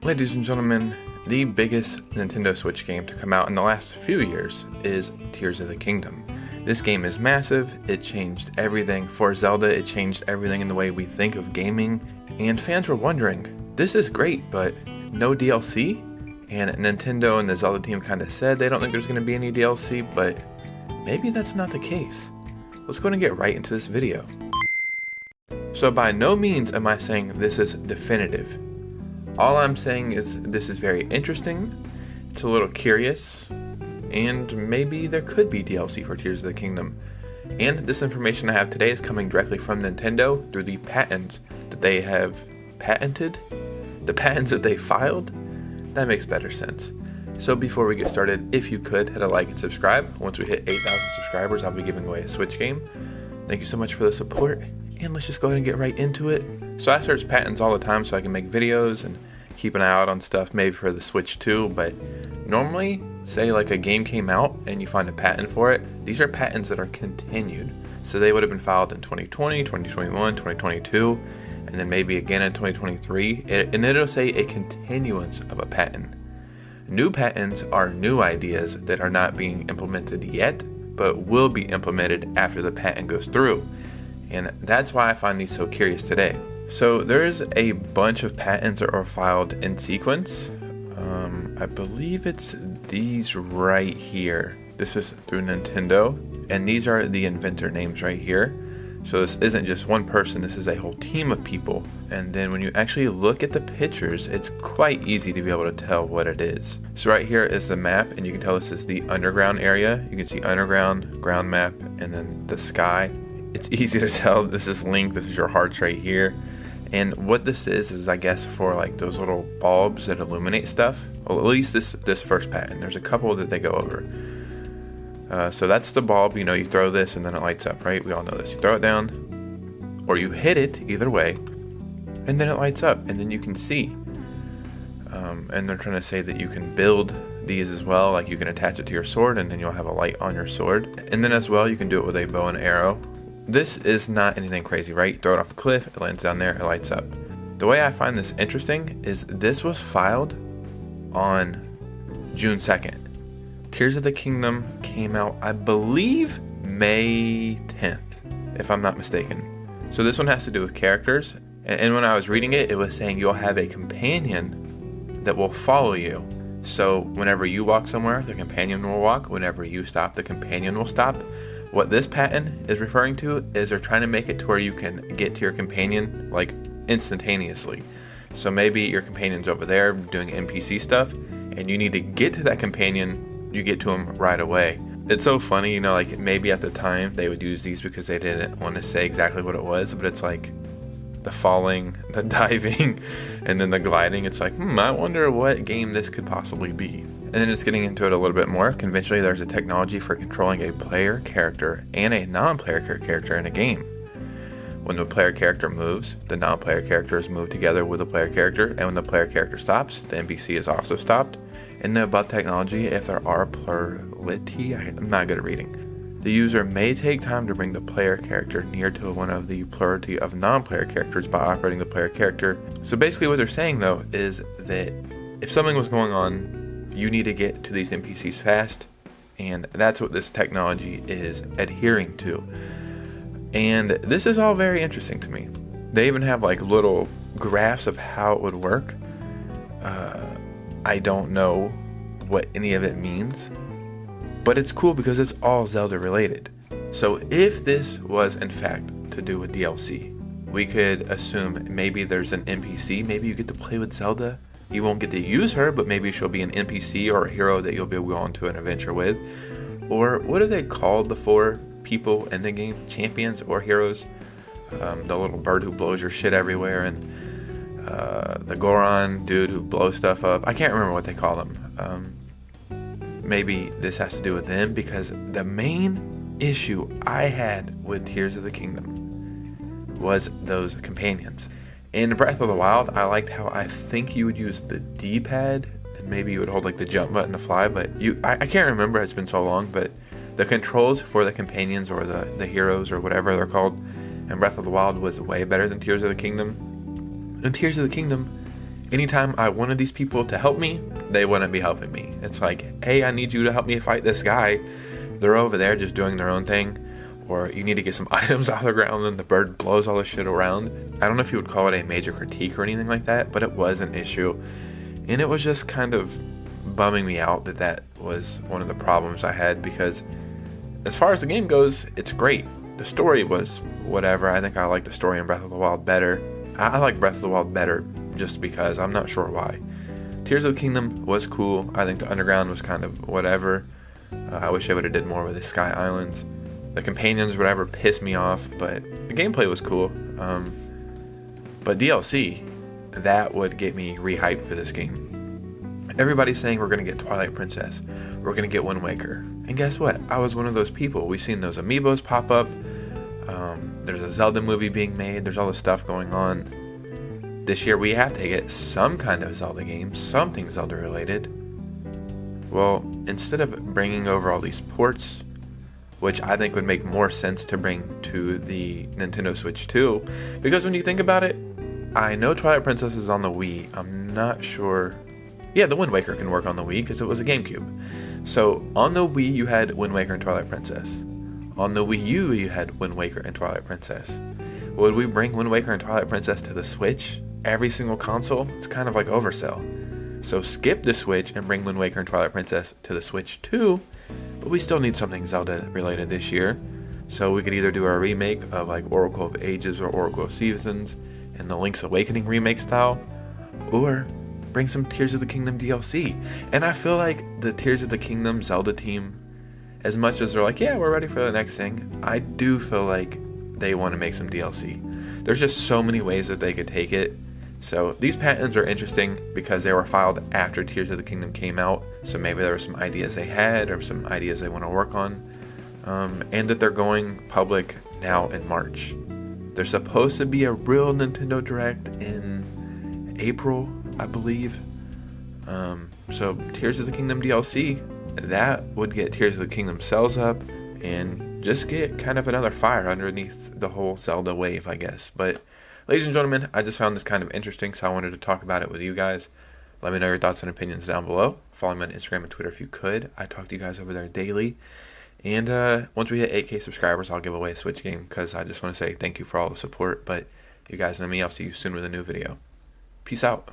Ladies and gentlemen, the biggest Nintendo Switch game to come out in the last few years is Tears of the Kingdom. This game is massive, it changed everything. For Zelda, it changed everything in the way we think of gaming, and fans were wondering, this is great, but no DLC? And Nintendo and the Zelda team kind of said they don't think there's going to be any DLC, but maybe that's not the case. Let's go ahead and get right into this video. So by no means am I saying this is definitive. All I'm saying is this is very interesting, it's a little curious, and maybe there could be DLC for Tears of the Kingdom. And this information I have today is coming directly from Nintendo through the patents that they have patented, the patents that they filed. That makes better sense. So before we get started, if you could, hit a like and subscribe. Once we hit 8,000 subscribers, I'll be giving away a Switch game. Thank you so much for the support, and let's just go ahead and get right into it. So I search patents all the time so I can make videos and keep an eye out on stuff maybe for the Switch too, but normally, say like a game came out and you find a patent for it, these are patents that are continued. So they would have been filed in 2020, 2021, 2022, and then maybe again in 2023, and it'll say a continuance of a patent. New patents are new ideas that are not being implemented yet, but will be implemented after the patent goes through. And that's why I find these so curious today. So there's a bunch of patents that are filed in sequence. I believe it's these right here. This is through Nintendo, and these are the inventor names right here. So this isn't just one person, this is a whole team of people. And then when you actually look at the pictures, it's quite easy to be able to tell what it is. So right here is the map, and you can tell this is the underground area. You can see underground, ground map, and then the sky. It's easy to tell this is Link, this is your hearts right here. And what this is I guess for like those little bulbs that illuminate stuff. Well, at least this first patent. There's a couple that they go over. So that's the bulb, you know, you throw this and then it lights up, right? We all know this. You throw it down, or you hit it, either way, and then it lights up, and then you can see. And they're trying to say that you can build these as well, like you can attach it to your sword and then you'll have a light on your sword. And then as well, you can do it with a bow and arrow. This is not anything crazy, right? Throw it off a cliff, it lands down there, it lights up. The way I find this interesting is this was filed on June 2nd. Tears of the Kingdom came out, I believe, May 10th, if I'm not mistaken. So this one has to do with characters. And when I was reading it, it was saying you'll have a companion that will follow you. So whenever you walk somewhere, the companion will walk. Whenever you stop, the companion will stop. What this patent is referring to is they're trying to make it to where you can get to your companion like instantaneously. So maybe your companion's over there doing NPC stuff and you need to get to that companion, you get to him right away. It's so funny, you know, like maybe at the time they would use these because they didn't want to say exactly what it was, but it's like the falling, the diving, and then the gliding. It's like, I wonder what game this could possibly be. And then it's getting into it a little bit more. Conventionally, there's a technology for controlling a player character and a non-player character in a game. When the player character moves, the non-player characters move together with the player character, and when the player character stops, the NPC is also stopped. And then about technology, if there are plurality, I'm not good at reading. The user may take time to bring the player character near to one of the plurality of non-player characters by operating the player character. So basically what they're saying though is that if something was going on, you need to get to these NPCs fast, and that's what this technology is adhering to. And this is all very interesting to me. They even have like little graphs of how it would work. I don't know what any of it means, but it's cool because it's all Zelda related. So if this was in fact to do with DLC, we could assume maybe there's an NPC, maybe you get to play with Zelda. You won't get to use her, but maybe she'll be an NPC or a hero that you'll be able to go on to an adventure with. Or what are they called, the four people in the game? Champions or heroes? The little bird who blows your shit everywhere, and the Goron dude who blows stuff up. I can't remember what they call them. Maybe this has to do with them, because the main issue I had with Tears of the Kingdom was those companions. In Breath of the Wild, I liked how I think you would use the D-pad, and maybe you would hold like the jump button to fly, but I can't remember, it's been so long, but the controls for the companions or the heroes or whatever they're called in Breath of the Wild was way better than Tears of the Kingdom. In Tears of the Kingdom, anytime I wanted these people to help me, they wouldn't be helping me. It's like, hey, I need you to help me fight this guy. They're over there just doing their own thing. Or you need to get some items out of the ground and the bird blows all the shit around. I don't know if you would call it a major critique or anything like that, but it was an issue. And it was just kind of bumming me out that was one of the problems I had, because as far as the game goes, it's great. The story was whatever. I think I like the story in Breath of the Wild better. I like Breath of the Wild better just because. I'm not sure why. Tears of the Kingdom was cool. I think the underground was kind of whatever. I wish I would have did more with the Sky Islands. The companions, whatever, pissed me off, but the gameplay was cool. But DLC, that would get me rehyped for this game. Everybody's saying we're going to get Twilight Princess. We're going to get Wind Waker. And guess what? I was one of those people. We've seen those amiibos pop up. There's a Zelda movie being made. There's all this stuff going on. This year we have to get some kind of Zelda game, something Zelda related. Well, instead of bringing over all these ports, which I think would make more sense to bring to the Nintendo Switch 2, because when you think about it, I know Twilight Princess is on the Wii. I'm not sure. Yeah, the Wind Waker can work on the Wii because it was a GameCube. So on the Wii you had Wind Waker and Twilight Princess. On the Wii U you had Wind Waker and Twilight Princess. Would we bring Wind Waker and Twilight Princess to the Switch? Every single console? It's kind of like oversell. So skip the Switch and bring Wind Waker and Twilight Princess to the Switch 2. But we still need something Zelda related this year. So we could either do a remake of like Oracle of Ages or Oracle of Seasons in the Link's Awakening remake style, or bring some Tears of the Kingdom DLC. And I feel like the Tears of the Kingdom Zelda team, as much as they're like, yeah, we're ready for the next thing, I do feel like they want to make some DLC. There's just so many ways that they could take it. So these patents are interesting because they were filed after Tears of the Kingdom came out. So maybe there were some ideas they had or some ideas they want to work on. And that they're going public now in March. There's supposed to be a real Nintendo Direct in April, I believe. So Tears of the Kingdom DLC, that would get Tears of the Kingdom sales up and just get kind of another fire underneath the whole Zelda wave, I guess. But ladies and gentlemen, I just found this kind of interesting, so I wanted to talk about it with you guys. Let me know your thoughts and opinions down below. Follow me on Instagram and Twitter if you could. I talk to you guys over there daily. And once we hit 8K subscribers, I'll give away a Switch game, because I just want to say thank you for all the support. But you guys know me. I'll see you soon with a new video. Peace out.